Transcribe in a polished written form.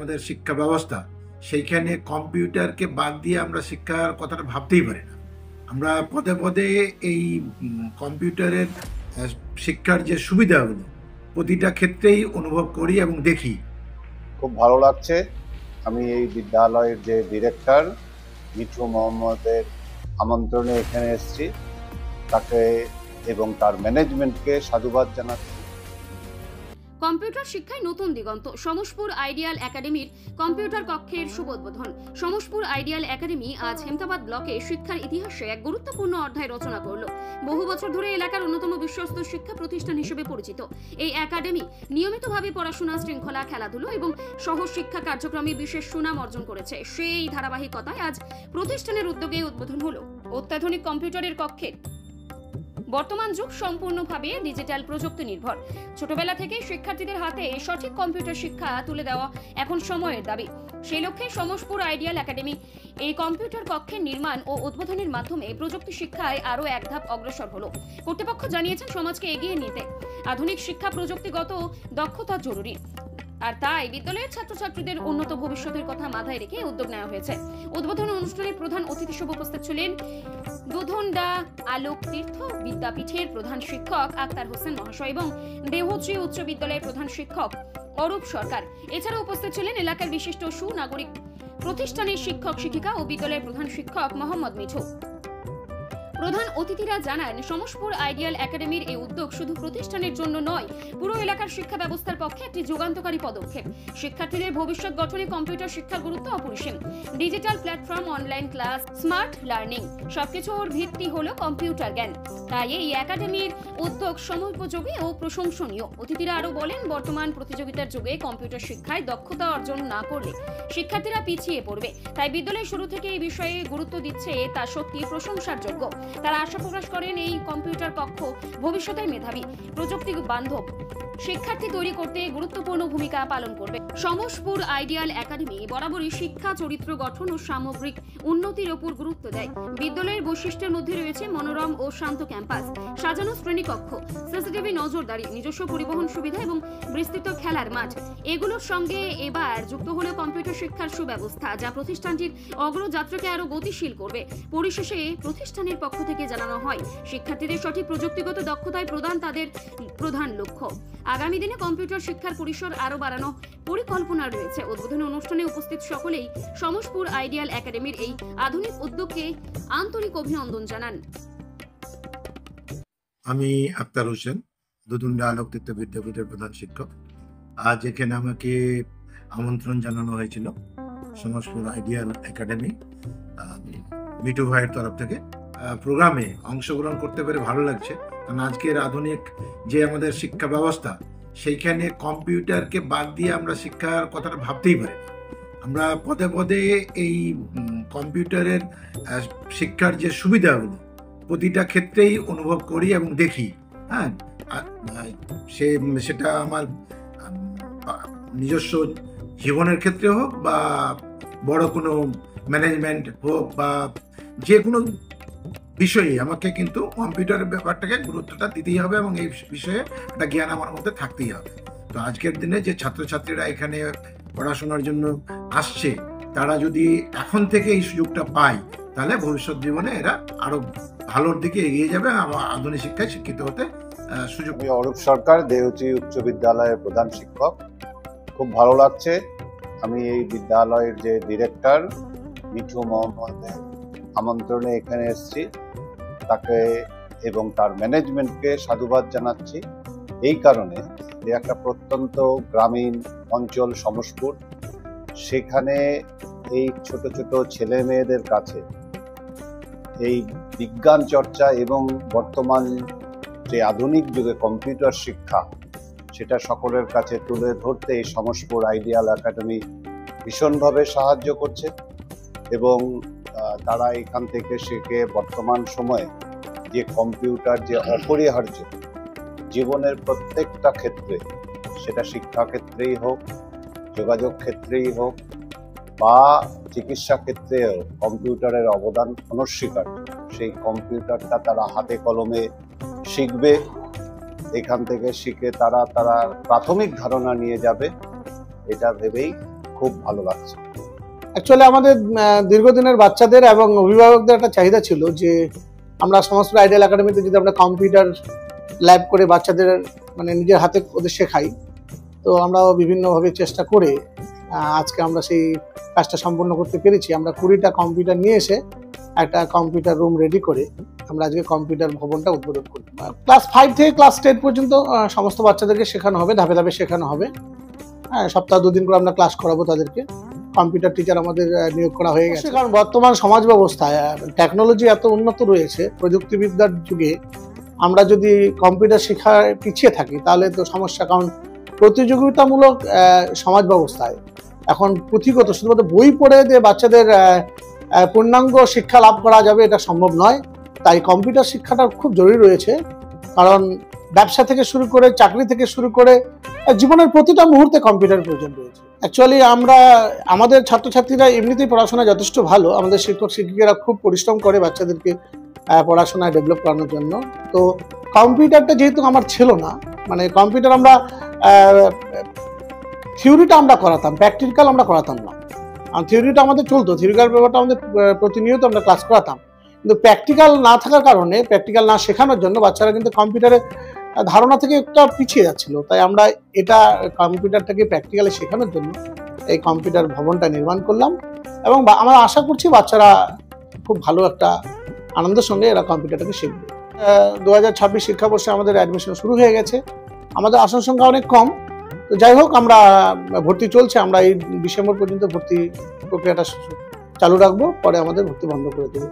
আমাদের শিক্ষা ব্যবস্থা, সেইখানে কম্পিউটারকে বাদ দিয়ে আমরা শিক্ষার কথাটা ভাবতেই পারি না। আমরা পদে পদে এই কম্পিউটারের শিক্ষার যে সুবিধাগুলো প্রতিটা ক্ষেত্রেই অনুভব করি এবং দেখি। খুব ভালো লাগছে। আমি এই বিদ্যালয়ের যে ডিরেক্টর মিঠু মোহাম্মদের আমন্ত্রণে এখানে এসেছি, তাকে এবং তার ম্যানেজমেন্টকে সাধুবাদ জানাচ্ছি। কম্পিউটার শিক্ষায় নতুন দিগন্ত। সমসপুর আইডিয়াল একাডেমির কম্পিউটার কক্ষের শুভ উদ্বোধন। সমসপুর আইডিয়াল একাডেমি আজ হেমতাবাদ ব্লকে শিক্ষার ইতিহাসে এক গুরুত্বপূর্ণ অধ্যায় রচনা করল। বহু বছর ধরে এলাকার অন্যতম বিশ্বস্ত শিক্ষা প্রতিষ্ঠান হিসেবে পরিচিত এই একাডেমি নিয়মিতভাবে পড়াশোনা, শৃঙ্খলা, খেলাধুলো এবং সহ শিক্ষা কার্যক্রমে বিশেষ সুনাম অর্জন করেছে। সেই ধারাবাহিকতায় আজ প্রতিষ্ঠানের উদ্যোগে উদ্বোধন হলো অত্যাধুনিক কম্পিউটারের কক্ষের। বর্তমান যুগ সম্পূর্ণভাবে ডিজিটাল প্রযুক্তি নির্ভর। ছোটবেলা থেকে শিক্ষার্থীদের হাতে সঠিক কম্পিউটার শিক্ষা তুলে দেওয়া এখন সময়ের দাবি। সেই লক্ষ্যে সমসপুর আইডিয়াল একাডেমি এই কম্পিউটার কক্ষের নির্মাণ ও উদ্বোধনের মাধ্যমে প্রযুক্তি শিক্ষায় আরও এক ধাপ অগ্রসর হলো। কর্তৃপক্ষ জানিয়েছেন, সমাজকে এগিয়ে নিতে আধুনিক শিক্ষা প্রযুক্তিগত দক্ষতা জরুরি, আর তাই বিদ্যালয়ের ছাত্রছাত্রীদের উন্নত ভবিষ্যতের কথা মাথায় রেখে উদ্যোগ নেওয়া হয়েছে। উদ্বোধন অনুষ্ঠানে প্রধান অতিথি হিসেবে উপস্থিত ছিলেন দুধনডা আলোক তীর্থ বিদ্যাপীঠের প্রধান শিক্ষক আক্তার হোসেন মহাশয় এবং দেহশ্রী উচ্চ বিদ্যালয়ের প্রধান শিক্ষক অরূপ সরকার। এছাড়া উপস্থিত ছিলেন এলাকার বিশিষ্ট সুনাগরিক, প্রতিষ্ঠানের শিক্ষক শিক্ষিকা ও বিদ্যালয়ের প্রধান শিক্ষক মোহাম্মদ মিঠু। প্রধান অতিথিরা জানান, সমসপুর আইডিয়াল একাডেমির এই উদ্যোগ শুধু প্রতিষ্ঠানের জন্য নয়, পুরো এলাকার শিক্ষা ব্যবস্থার পক্ষে একটি যুগান্তকারী পদক্ষেপ। শিক্ষার্থীদের ভবিষ্যৎ গঠনে কম্পিউটার শিক্ষার গুরুত্ব অপরিসীম। Digital platform, online class, smart learning সবকিছুর ভিত্তি হলো কম্পিউটার জ্ঞান। তাই এই একাডেমির উদ্যোগ সময়োপযোগী ও প্রশংসনীয়। অতিথিরা আরও বলেন, বর্তমান প্রতিযোগিতার যুগে কম্পিউটার শিক্ষায় দক্ষতা অর্জন না করলে শিক্ষার্থীরা পিছিয়ে পড়বে। তাই বিদ্যালয় শুরু থেকে এই বিষয়ে গুরুত্ব দিচ্ছে, তা সত্যি প্রশংসার যোগ্য। তারা আশা প্রকাশ করেন, এই কম্পিউটার কক্ষ ভবিষ্যতের মেধাবী, প্রযুক্তি বান্ধব শিক্ষার্থী তৈরি করতে গুরুত্বপূর্ণ ভূমিকা পালন করবে। সমসপুর আইডিয়াল একাডেমি বরাবরই শিক্ষা, চরিত্র গঠন ও সামগ্রিক উন্নতির উপর গুরুত্ব দেয়। বিদ্যালয়ের বৈশিষ্ট্যের মধ্যে রয়েছে মনোরম ও শান্ত ক্যাম্পাস, সাজানো শ্রেণীকক্ষ, সিসিটিভি নজরদারি, নিজস্ব পরিবহন সুবিধা এবং বিস্তৃত খেলার মাঠ। এগুলোর সঙ্গে এবার যুক্ত হলো কম্পিউটার শিক্ষার সুব্যবস্থা, যা প্রতিষ্ঠানটির অগ্রযাত্রাকে আরো গতিশীল করবে। পরিশেষে প্রতিষ্ঠানের পক্ষ থেকে জানানো হয়, শিক্ষার্থীদের সঠিক প্রযুক্তিগত দক্ষতায় প্রদান তাদের প্রধান লক্ষ্য। আগামী দিনে কম্পিউটার শিক্ষার পরিসর আরো বাড়ানো পরিকল্পনা রয়েছে। উদ্বোধনী অনুষ্ঠানে উপস্থিত সকলেই সমসপুর আইডিয়াল একাডেমির এই আধুনিক উদ্যোগকে আন্তরিক অভিনন্দন জানান। আমি আক্তার হোসেন, দুধনডা আলোক তীর্থ বিদ্যাপীঠের প্রধান শিক্ষক। আজ এখানে আমাকে আমন্ত্রণ জানানো হয়েছিল সমসপুর আইডিয়াল একাডেমি মিঠু ভাইয়ের তরফ থেকে। প্রোগ্রামে অংশগ্রহণ করতে পেরে ভালো লাগছে, কারণ আজকের আধুনিক যে আমাদের শিক্ষা ব্যবস্থা, সেইখানে কম্পিউটারকে বাদ দিয়ে আমরা শিক্ষার কথাটা ভাবতেই পারি না। আমরা পদে পদে এই কম্পিউটারের শিক্ষার যে সুবিধাগুলো প্রতিটা ক্ষেত্রেই অনুভব করি এবং দেখি। হ্যাঁ, সেটা আমার নিজস্ব জীবনের ক্ষেত্রে হোক বা বড় কোনো ম্যানেজমেন্ট হোক বা যে কোনো বিষয়ে, আমাকে কিন্তু কম্পিউটারের ব্যাপারটাকে গুরুত্বটা দিতেই হবে এবং এই বিষয়ে একটা জ্ঞান আমার মধ্যে থাকতেই হবে। তো আজকের দিনে যে ছাত্রছাত্রীরা এখানে পড়াশোনার জন্য আসছে, তারা যদি এখন থেকে এই সুযোগটা পায়, তাহলে ভবিষ্যৎ জীবনে এরা আরো ভালোর দিকে এগিয়ে যাবে, আধুনিক শিক্ষায় শিক্ষিত হতে সুযোগ। অরূপ সরকার, দেহশ্রী উচ্চ বিদ্যালয়ের প্রধান শিক্ষক। খুব ভালো লাগছে। আমি এই বিদ্যালয়ের যে ডিরেক্টর মিঠু মোহাম্মদের আমন্ত্রণে এখানে এসেছি, তাকে এবং তার ম্যানেজমেন্টকে সাধুবাদ জানাচ্ছি। এই কারণে যে একটা প্রত্যন্ত গ্রামীণ অঞ্চল সমসপুর, সেখানে এই ছোট ছোট ছেলে মেয়েদের কাছে এই বিজ্ঞান চর্চা এবং বর্তমান যে আধুনিক যুগে কম্পিউটার শিক্ষা, সেটা সকলের কাছে তুলে ধরতে এই সমসপুর আইডিয়াল একাডেমি ভীষণভাবে সাহায্য করছে এবং তারা এখান থেকে শিখে বর্তমান সময়ে যে কম্পিউটার যে অপরিহার্য জীবনের প্রত্যেকটা ক্ষেত্রে, সেটা শিক্ষা ক্ষেত্রেই হোক, যোগাযোগ ক্ষেত্রেই হোক বা চিকিৎসা ক্ষেত্রেও কম্পিউটারের অবদান অনস্বীকার্য। সেই কম্পিউটারটা তারা হাতে কলমে শিখবে, এখান থেকে শিখে তারা প্রাথমিক ধারণা নিয়ে যাবে, এটা ভেবেই খুব ভালো লাগছে। অ্যাকচুয়ালি আমাদের দীর্ঘদিনের বাচ্চাদের এবং অভিভাবকদের একটা চাহিদা ছিল যে আমরা সমস্ত আইডিয়াল একাডেমিতে যদি আমরা কম্পিউটার ল্যাব করে বাচ্চাদের মানে নিজের হাতে ওদের শেখাই, তো আমরা বিভিন্নভাবে চেষ্টা করে আজকে আমরা সেই কাজটা সম্পন্ন করতে পেরেছি। আমরা 20টা কম্পিউটার নিয়ে এসে একটা কম্পিউটার রুম রেডি করে আমরা আজকে কম্পিউটার ভবনটা উদ্বোধন করি। ক্লাস 5 থেকে ক্লাস 10 পর্যন্ত সমস্ত বাচ্চাদেরকে শেখানো হবে, ধাপে ধাপে শেখানো হবে। হ্যাঁ, সপ্তাহে 2 দিন করে আমরা ক্লাস করাবো তাদেরকে। কম্পিউটার টিচার আমাদের নিয়োগ করা হয়ে গেছে, কারণ বর্তমান সমাজ ব্যবস্থায় টেকনোলজি এত উন্নত রয়েছে, প্রযুক্তিবিদ্যার যুগে আমরা যদি কম্পিউটার শেখায় পিছিয়ে থাকি তাহলে তো সমস্যা। কারণ প্রতিযোগিতামূলক সমাজ ব্যবস্থায় এখন পুঁথিগত শুধুমাত্র বই পড়ে যে বাচ্চাদের পূর্ণাঙ্গ শিক্ষা লাভ করা যাবে এটা সম্ভব নয়। তাই কম্পিউটার শিক্ষাটা খুব জরুরি রয়েছে, কারণ ব্যবসা থেকে শুরু করে চাকরি থেকে শুরু করে জীবনের প্রতিটা মুহূর্তে কম্পিউটার প্রয়োজন রয়েছে। অ্যাকচুয়ালি আমাদের ছাত্রছাত্রীরা এমনিতেই পড়াশোনা যথেষ্ট ভালো, আমাদের শিক্ষক শিক্ষিকারা খুব পরিশ্রম করে বাচ্চাদেরকে পড়াশোনায় ডেভেলপ করানোর জন্য। তো কম্পিউটারটা যেহেতু আমার ছিল না, মানে কম্পিউটার আমরা থিওরিটা আমরা করাতাম, প্র্যাকটিক্যাল আমরা করাতাম না। আর থিওরিটা আমাদের চলতো, থিওরিক্যাল ব্যাপারটা আমাদের প্রতিনিয়ত আমরা ক্লাস করাতাম, কিন্তু প্র্যাকটিক্যাল না থাকার কারণে, প্র্যাকটিক্যাল না শেখানোর জন্য বাচ্চারা কিন্তু কম্পিউটারের ধারণা থেকে একটা পিছিয়ে যাচ্ছিল। তাই আমরা এটা কম্পিউটারটাকে প্র্যাকটিক্যালি শেখানোর জন্য এই কম্পিউটার ভবনটা নির্মাণ করলাম, এবং আমরা আশা করছি বাচ্চারা খুব ভালো একটা আনন্দের সঙ্গে এরা কম্পিউটারটাকে শিখবে। 2026 শিক্ষাবর্ষে আমাদের অ্যাডমিশন শুরু হয়ে গেছে। আমাদের আসন সংখ্যা অনেক কম, তো যাই হোক আমরা ভর্তি চলছে। আমরা এই ডিসেম্বর পর্যন্ত ভর্তি প্রক্রিয়াটা চালু রাখবো, পরে আমাদের ভর্তি বন্ধ করে দেবো।